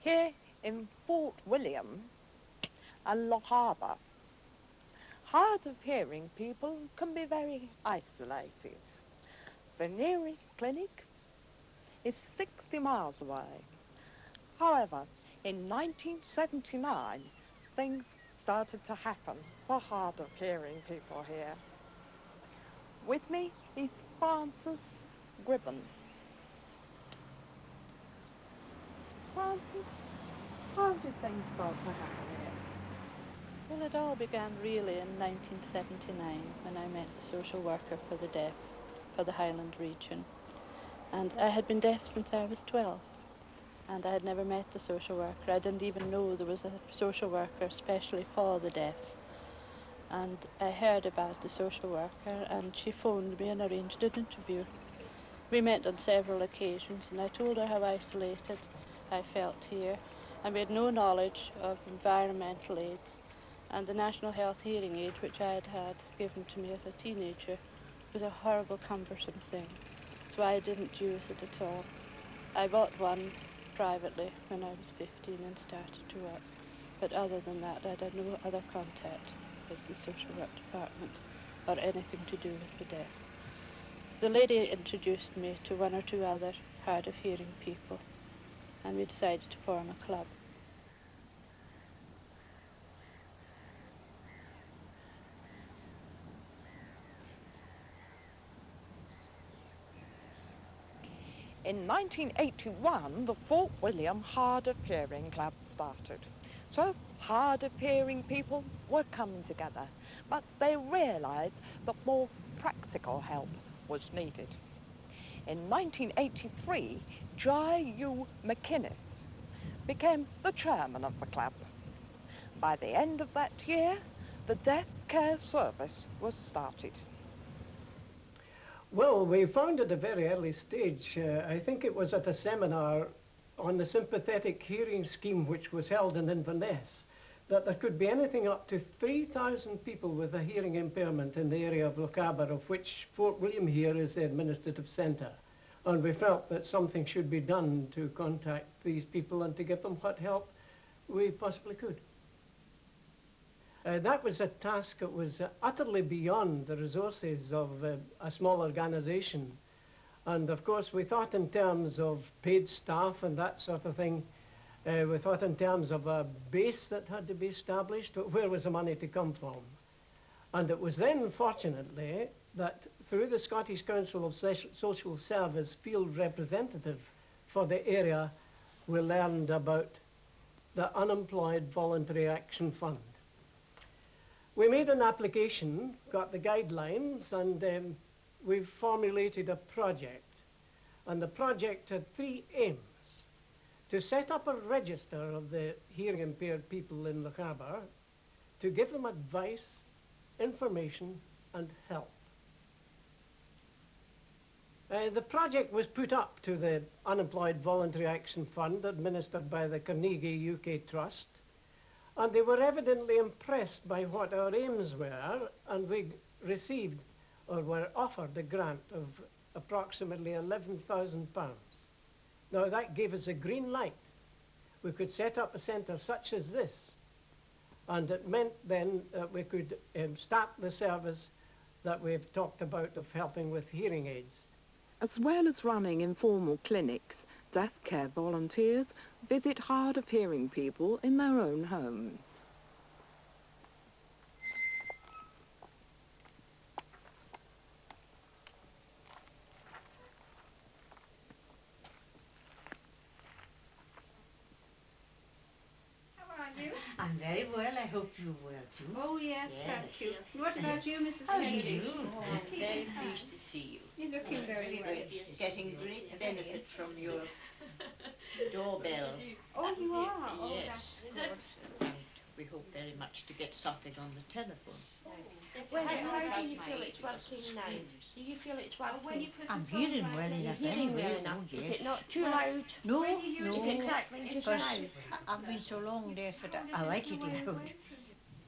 Here in Fort William and Loch Harbour, hard of hearing people can be very isolated. The nearest clinic is 60 miles away. However, in 1979, things started to happen for hard of hearing people here. With me is Francis Gribben. Francis, how did things start to happen here? Well, it all began really in 1979 when I met the social worker for the deaf for the Highland region. And I had been deaf since I was 12, and I had never met the social worker. I didn't even know there was a social worker especially for the deaf. And I heard about the social worker, and she phoned me and arranged an interview. We met on several occasions, and I told her how isolated I felt here, and we had no knowledge of environmental aids, and the National Health Hearing Aid, which I had had given to me as a teenager, was a horrible, cumbersome thing, so I didn't use it at all. I bought one privately when I was 15 and started to work, but other than that, I had no other contact with the social work department or anything to do with the deaf. The lady introduced me to one or two other hard of hearing people, and we decided to form a club. In 1981, the Fort William Hard of Hearing Club started. So hard of hearing people were coming together, but they realised that more practical help was needed. In 1983, J.U. McInnes became the chairman of the club. By the end of that year, the Deaf Care Service was started. Well, we found at a very early stage, I think it was at a seminar on the sympathetic hearing scheme which was held in Inverness, that there could be anything up to 3,000 people with a hearing impairment in the area of Loch Harbour, of which Fort William here is the administrative centre. And we felt that something should be done to contact these people and to give them what help we possibly could. That was a task that was utterly beyond the resources of a small organisation. And of course we thought in terms of paid staff and that sort of thing. We thought in terms of a base that had to be established, but where was the money to come from? And it was then, fortunately, that through the Scottish Council of Social Service field representative for the area, we learned about the Unemployed Voluntary Action Fund. We made an application, got the guidelines, and we formulated a project. And the project had 3 aims: to set up a register of the hearing impaired people in Loch Harbour, to give them advice, information and help. The project was put up to the Unemployed Voluntary Action Fund, administered by the Carnegie UK Trust, and they were evidently impressed by what our aims were, and we received or were offered a grant of approximately £11,000. Now that gave us a green light. We could set up a centre such as this, and it meant then that we could start the service that we've talked about of helping with hearing aids. As well as running informal clinics, deaf care volunteers visit hard of hearing people in their own homes. I'm very well. I hope you're well too. Oh yes, thank you. What about you, Mrs. How do Kennedy? you do? I'm very pleased to see you. You're looking very well. Getting great benefit from your doorbell. Oh, you are? Oh, Yes. that's good. And we hope very much to get something on the telephone. Well, how do you feel it's working now? Do you feel it's working? I'm hearing well enough. Hearing well enough. Oh, Is it not too loud? No, Is it no. exactly just Because now? I've been so long deaf that I like it loud.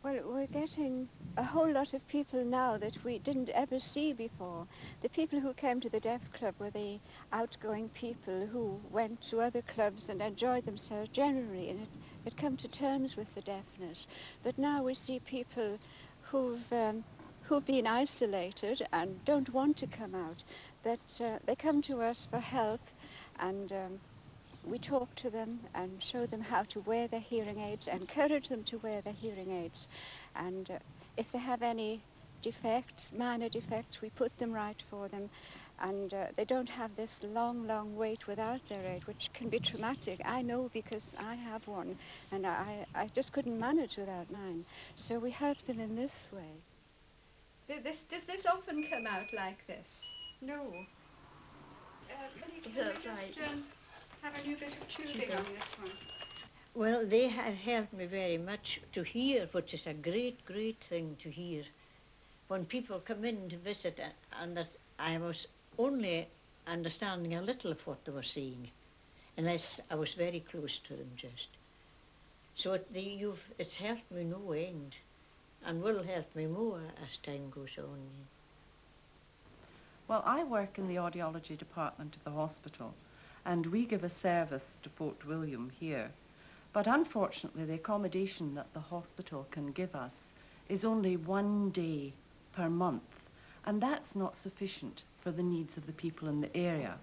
Well, we're getting a whole lot of people now that we didn't ever see before. The people who came to the Deaf Club were the outgoing people who went to other clubs and enjoyed themselves generally and had come to terms with the deafness. But now we see people who've been isolated and don't want to come out, that they come to us for help, and we talk to them and show them how to wear their hearing aids, encourage them to wear their hearing aids, and if they have any defects, minor defects, we put them right for them, and they don't have this long wait without their aid, which can be traumatic. I know, because I have one, and I just couldn't manage without mine. So we help them in this way. Does this often come out like this? No. Can That's we right. just have a new bit of tubing on this one? Well, they have helped me very much to hear, which is a great, great thing to hear. When people come in to visit, and that I was only understanding a little of what they were saying, unless I was very close to them just. So it's helped me no end, and will help me more as time goes on. Well, I work in the audiology department of the hospital, and we give a service to Fort William here. But unfortunately, the accommodation that the hospital can give us is only 1 day per month, and that's not sufficient for the needs of the people in the area.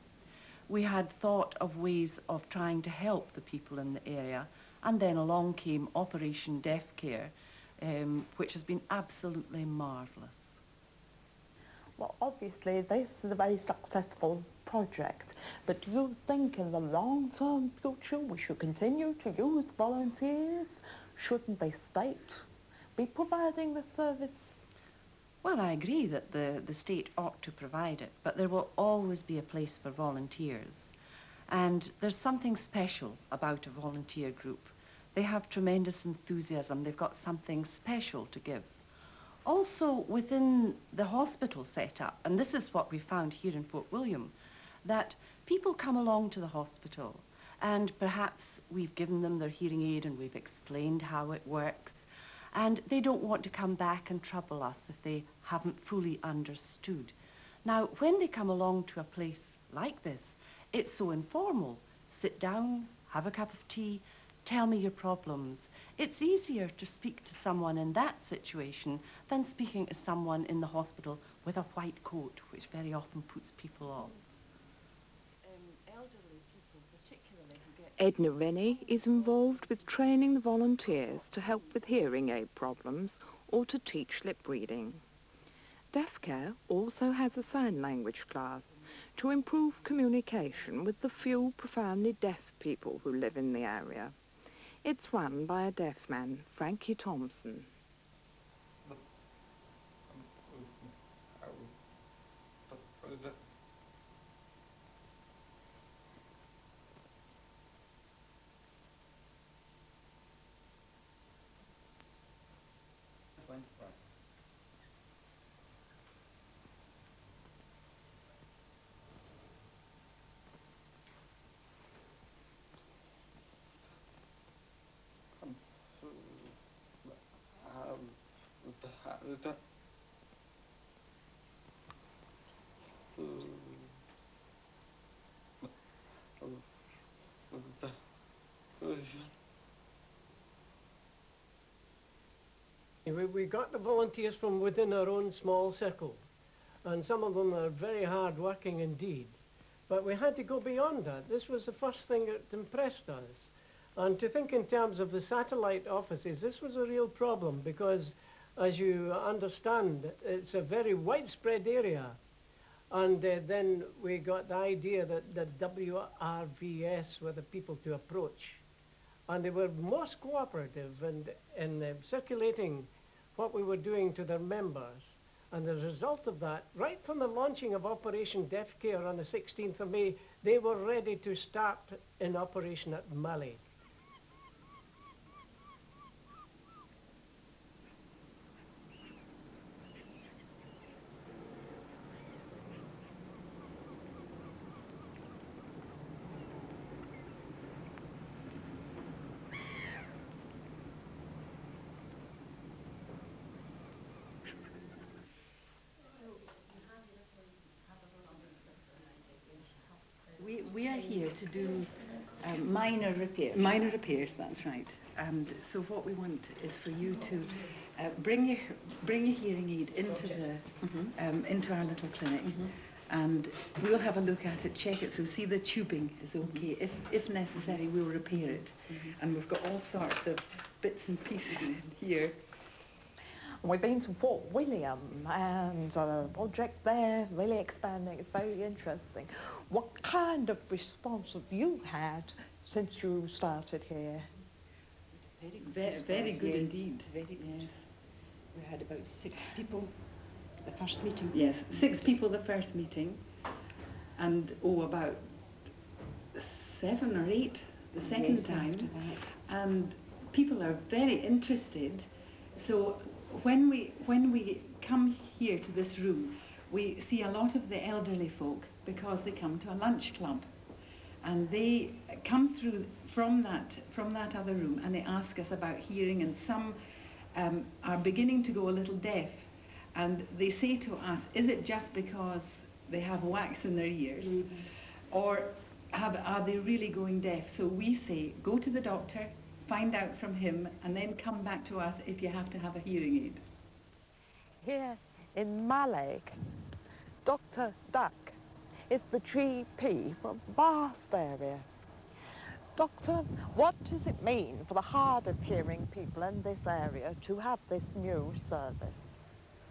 We had thought of ways of trying to help the people in the area, and then along came Operation Deaf Care, which has been absolutely marvellous. Well, obviously, this is a very successful project, but do you think in the long-term future we should continue to use volunteers? Shouldn't the state be providing the service? Well, I agree that the state ought to provide it, but there will always be a place for volunteers. And there's something special about a volunteer group. They have tremendous enthusiasm. They've got something special to give. Also, within the hospital setup, and this is what we found here in Fort William, that people come along to the hospital, and perhaps we've given them their hearing aid and we've explained how it works, and they don't want to come back and trouble us if they haven't fully understood. Now, when they come along to a place like this, it's so informal. Sit down, have a cup of tea, tell me your problems. It's easier to speak to someone in that situation than speaking to someone in the hospital with a white coat, which very often puts people off. Elderly people, particularly, who get... Edna Rennie is involved with training the volunteers to help with hearing aid problems or to teach lip reading. Deaf Care also has a sign language class to improve communication with the few profoundly deaf people who live in the area. It's run by a deaf man, Frankie Thompson. We got the volunteers from within our own small circle, and some of them are very hard working indeed. But we had to go beyond that. This was the first thing that impressed us. And to think in terms of the satellite offices, this was a real problem because, as you understand, it's a very widespread area. And then we got the idea that the WRVS were the people to approach. And they were most cooperative in circulating what we were doing to their members. And as a result of that, right from the launching of Operation Deaf Care on the 16th of May, they were ready to start in operation at Mali. We are here to do minor repairs. minor repairs, that's right. And so what we want is for you to bring your hearing aid into the into our little clinic, and we'll have a look at it, check it through, see the tubing is okay. If necessary, we'll repair it. And we've got all sorts of bits and pieces in here. We've been to Fort William and a project there, really expanding. It's very interesting. What kind of response have you had since you started here? Very good indeed. Very good. Yes. We had about 6 people at the first meeting. Yes, 6 people the first meeting, and about 7 or 8 the second time. And people are very interested. So when we come here to this room, we see a lot of the elderly folk because they come to a lunch club, and they come through from that other room, and they ask us about hearing, and some are beginning to go a little deaf, and they say to us, is it just because they have wax in their ears, or are they really going deaf? So we say, go to the doctor, find out from him, and then come back to us if you have to have a hearing aid. Here in Maleg, Dr. Duck is the GP for a vast area. Doctor, what does it mean for the hard of hearing people in this area to have this new service?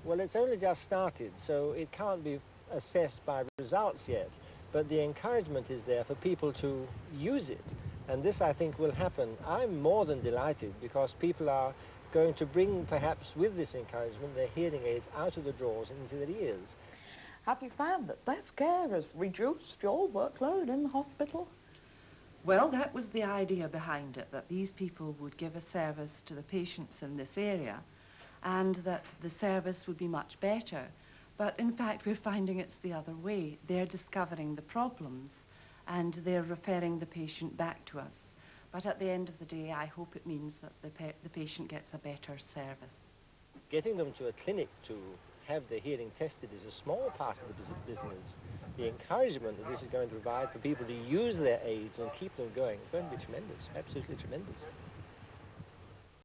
Well, it's only just started, so it can't be assessed by results yet, but the encouragement is there for people to use it, and this I think will happen. I'm more than delighted because people are going to bring, perhaps with this encouragement, their hearing aids out of the drawers and into their ears. Have you found that deaf care has reduced your workload in the hospital? Well, that was the idea behind it, that these people would give a service to the patients in this area and that the service would be much better. But in fact, we're finding it's the other way. They're discovering the problems and they're referring the patient back to us. But at the end of the day, I hope it means that the patient gets a better service. Getting them to a clinic to have their hearing tested is a small part of the business. The encouragement that this is going to provide for people to use their aids and keep them going is going to be tremendous, absolutely tremendous.